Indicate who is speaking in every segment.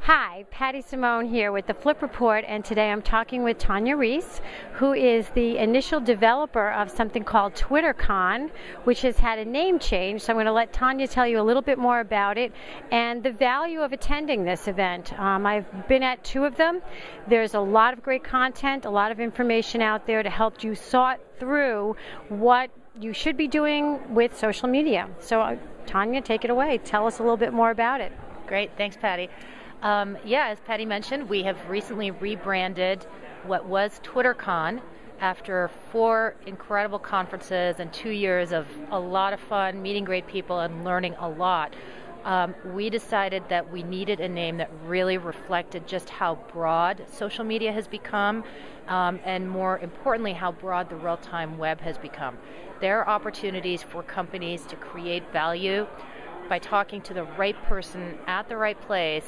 Speaker 1: Hi, Pattie Simone here with the FlipReport, and today I'm talking with Tonia Ries, who is the initial developer of something called TWTRCON, which has had a name change. So I'm going to let Tonia tell you a little bit more about it and the value of attending this event. I've been at two of them. There's a lot of great content, a lot of information out there to help you sort through what you should be doing with social media. So Tonia, take it away. Tell us a little bit more about it.
Speaker 2: Great, thanks Pattie. As Pattie mentioned, we have recently rebranded what was TWTRCON after 4 incredible conferences and 2 years of a lot of fun, meeting great people and learning a lot. We decided that we needed a name that really reflected just how broad social media has become, and more importantly, how broad the real-time web has become. There are opportunities for companies to create value by talking to the right person at the right place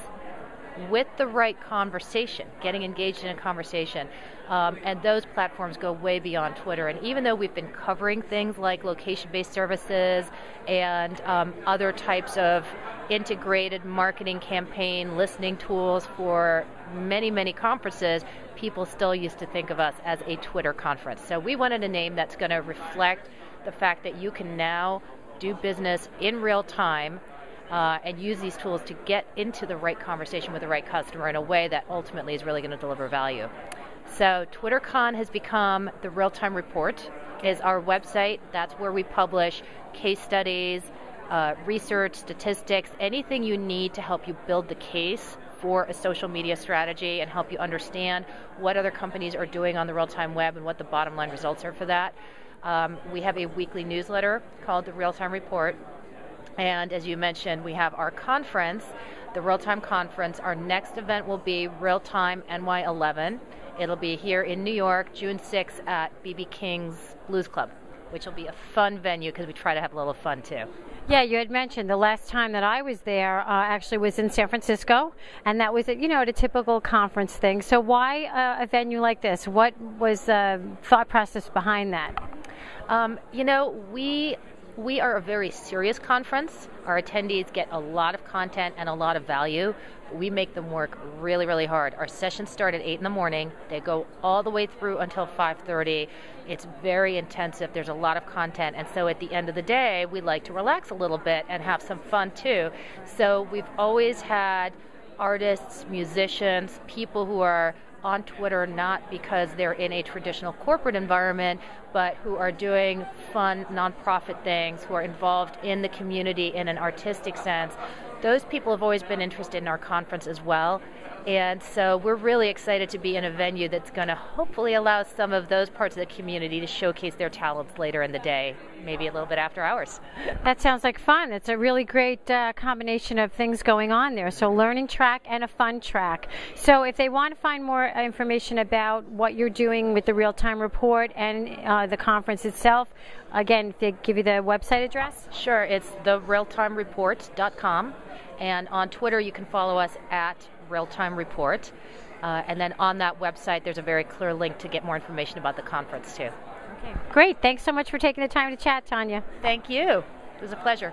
Speaker 2: with the right conversation, getting engaged in a conversation. And those platforms go way beyond Twitter. And even though we've been covering things like location-based services and other types of integrated marketing campaign listening tools for many, many conferences, people still used to think of us as a Twitter conference. So we wanted a name that's going to reflect the fact that you can now do business in real time and use these tools to get into the right conversation with the right customer in a way that ultimately is really going to deliver value. So TWTRCON has become the Realtime Report, is our website. That's where we publish case studies, research, statistics, anything you need to help you build the case for a social media strategy and help you understand what other companies are doing on the real-time web and what the bottom line results are for that. We have a weekly newsletter called the Realtime Report. And as you mentioned, we have our conference, the Realtime Conference. Our next event will be Realtime NY11. It'll be here in New York, June 6th at B.B. King's Blues Club, which will be a fun venue because we try to have a little fun too.
Speaker 1: Yeah, you had mentioned the last time that I was there actually was in San Francisco, and that was, at a typical conference thing. So why a venue like this? What was the thought process behind that?
Speaker 2: We are a very serious conference. Our attendees get a lot of content and a lot of value. We make them work really, really hard. Our sessions start at 8 in the morning. They go all the way through until 5:30. It's very intensive. There's a lot of content. And so at the end of the day, we like to relax a little bit and have some fun too. So we've always had artists, musicians, people who are on Twitter not because they're in a traditional corporate environment, but who are doing fun nonprofit things, who are involved in the community in an artistic sense. Those people have always been interested in our conference as well. And so we're really excited to be in a venue that's going to hopefully allow some of those parts of the community to showcase their talents later in the day, maybe a little bit after hours.
Speaker 1: That sounds like fun. It's a really great combination of things going on there. So learning track and a fun track. So if they want to find more information about what you're doing with the Realtime Report and the conference itself, again, if they give you the website address?
Speaker 2: Sure, it's therealtimereport.com. And on Twitter, you can follow us at Realtime Report. And then on that website, there's a very clear link to get more information about the conference, too.
Speaker 1: Okay, great. Thanks so much for taking the time to chat, Tonia.
Speaker 2: Thank you. It was a pleasure.